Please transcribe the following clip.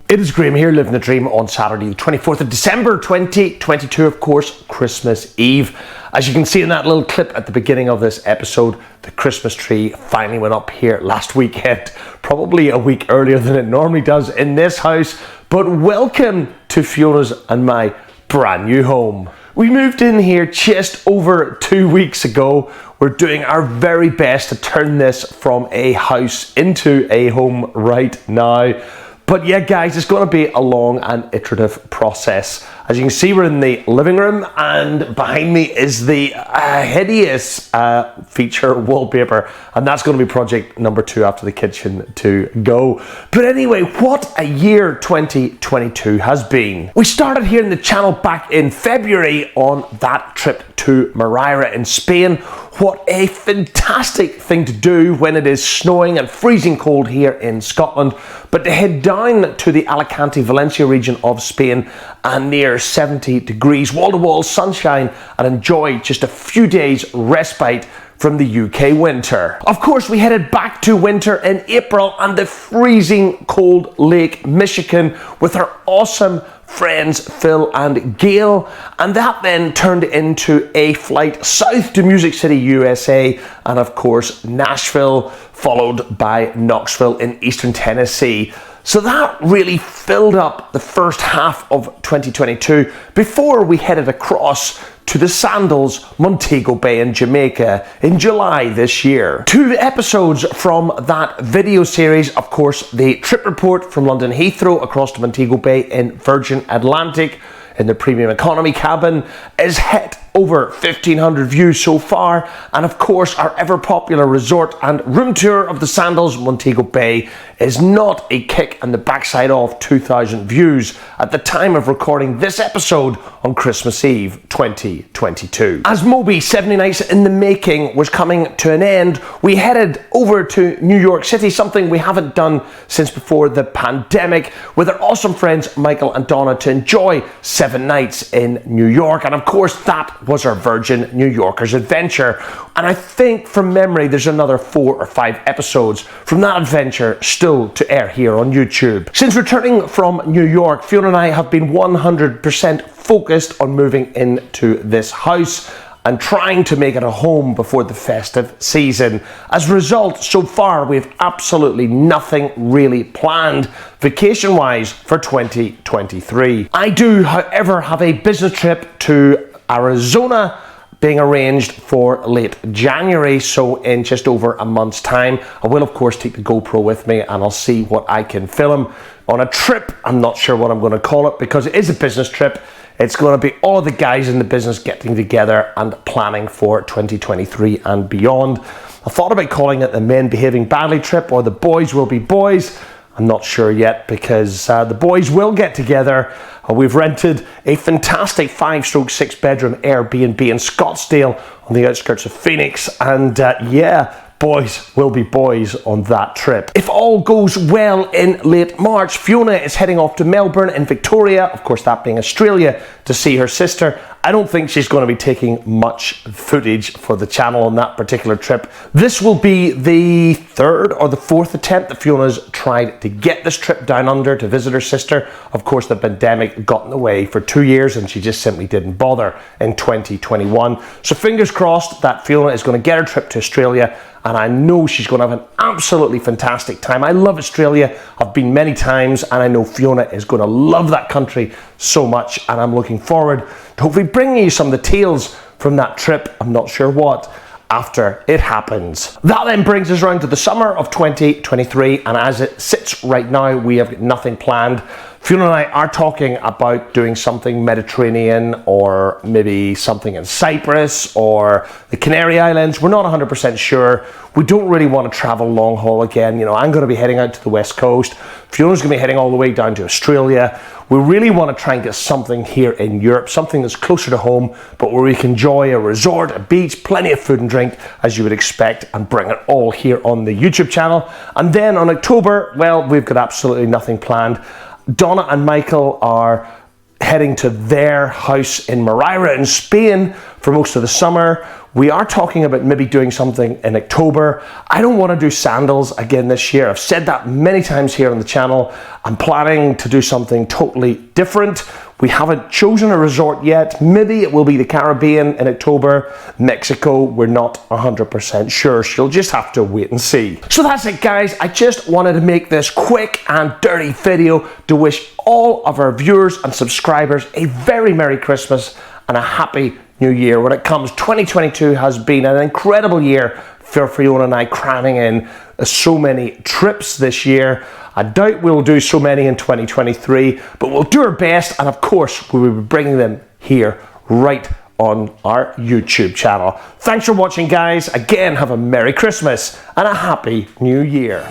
It is Graeme here, living the dream on Saturday the 24th of December 2022, of course, Christmas Eve. As you can see in that little clip at the beginning of this episode, the Christmas tree finally went up here last weekend, probably a week earlier than it normally does in this house. But welcome to Fiona's and my brand new home. We moved in here just over 2 weeks ago. We're doing our very best to turn this from a house into a home right now. But yeah, guys, it's going to be a long and iterative process. As you can see, we're in the living room, and behind me is the hideous feature wallpaper, and that's going to be project number 2 after the kitchen to go. But anyway, what a year 2022 has been. We started here in the channel back in February on that trip to Madeira in Spain. What a fantastic thing to do when it is snowing and freezing cold here in Scotland, but to head down to the Alicante, Valencia region of Spain and near 70 degrees, wall-to-wall sunshine, and enjoy just a few days respite from the UK winter. Of course, we headed back to winter in April and the freezing cold Lake Michigan with our awesome friends Phil and Gail, and that then turned into a flight south to Music City, USA, and of course Nashville, followed by Knoxville in eastern Tennessee. So that really filled up the first half of 2022 before we headed across to the Sandals, Montego Bay in Jamaica in July this year. 2 episodes from that video series, of course, the trip report from London Heathrow across to Montego Bay in Virgin Atlantic in the premium economy cabin, is hit over 1,500 views so far, and of course our ever popular resort and room tour of the Sandals, Montego Bay, is not a kick in the backside of 2,000 views at the time of recording this episode on Christmas Eve 2022. As Moby 70 Nights in the Making was coming to an end, we headed over to New York City, something we haven't done since before the pandemic, with our awesome friends Michael and Donna to enjoy 7 nights in New York. And of course that was our Virgin New Yorkers adventure, and I think from memory there's another 4 or 5 episodes from that adventure still to air here on YouTube. Since returning from New York, Fiona and I have been 100% focused on moving into this house and trying to make it a home before the festive season. As a result, so far we have absolutely nothing really planned vacation-wise for 2023. I do, however, have a business trip to Arizona being arranged for late January, so in just over a month's time. I will of course take the GoPro with me and I'll see what I can film on a trip. I'm not sure what I'm going to call it because it is a business trip. It's going to be all of the guys in the business getting together and planning for 2023 and beyond. I thought about calling it the Men Behaving Badly trip or the Boys Will Be Boys. I'm not sure yet because the boys will get together. We've rented a fantastic 5/6 bedroom Airbnb in Scottsdale on the outskirts of Phoenix, and yeah, boys will be boys on that trip. If all goes well in late March, Fiona is heading off to Melbourne in Victoria, of course that being Australia, to see her sister. I don't think she's going to be taking much footage for the channel on that particular trip. This will be the 3rd or the 4th attempt that Fiona's tried to get this trip down under to visit her sister. Of course, the pandemic got in the way for 2 years and she just simply didn't bother in 2021. So fingers crossed that Fiona is going to get her trip to Australia, and I know she's going to have an absolutely fantastic time. I love Australia. I've been many times, and I know Fiona is going to love that country so much, and I'm looking forward to hopefully bringing you some of the tales from that trip. I'm not sure what, after it happens. That then brings us around to the summer of 2023, and as it sits right now, we have nothing planned. Fiona and I are talking about doing something Mediterranean, or maybe something in Cyprus or the Canary Islands. We're not 100% sure. We don't really want to travel long haul again. You know, I'm going to be heading out to the West Coast. Fiona's going to be heading all the way down to Australia. We really want to try and get something here in Europe, something that's closer to home, but where we can enjoy a resort, a beach, plenty of food and drink, as you would expect, and bring it all here on the YouTube channel. And then on October, well, we've got absolutely nothing planned. Donna and Michael are heading to their house in Madeira in Spain for most of the summer. We are talking about maybe doing something in October. I don't want to do sandals again this year. I've said that many times here on the channel. I'm planning to do something totally different. We haven't chosen a resort yet. Maybe it will be the Caribbean in October. Mexico, we're not 100% sure. So you'll just have to wait and see. So that's it, guys. I just wanted to make this quick and dirty video to wish all of our viewers and subscribers a very Merry Christmas and a Happy New Year. When it comes, 2022 has been an incredible year for Fiona and I, cramming in so many trips this year. I doubt we'll do so many in 2023, but we'll do our best, and of course we will be bringing them here right on our YouTube channel. Thanks for watching, guys. Again, have a Merry Christmas and a Happy New Year.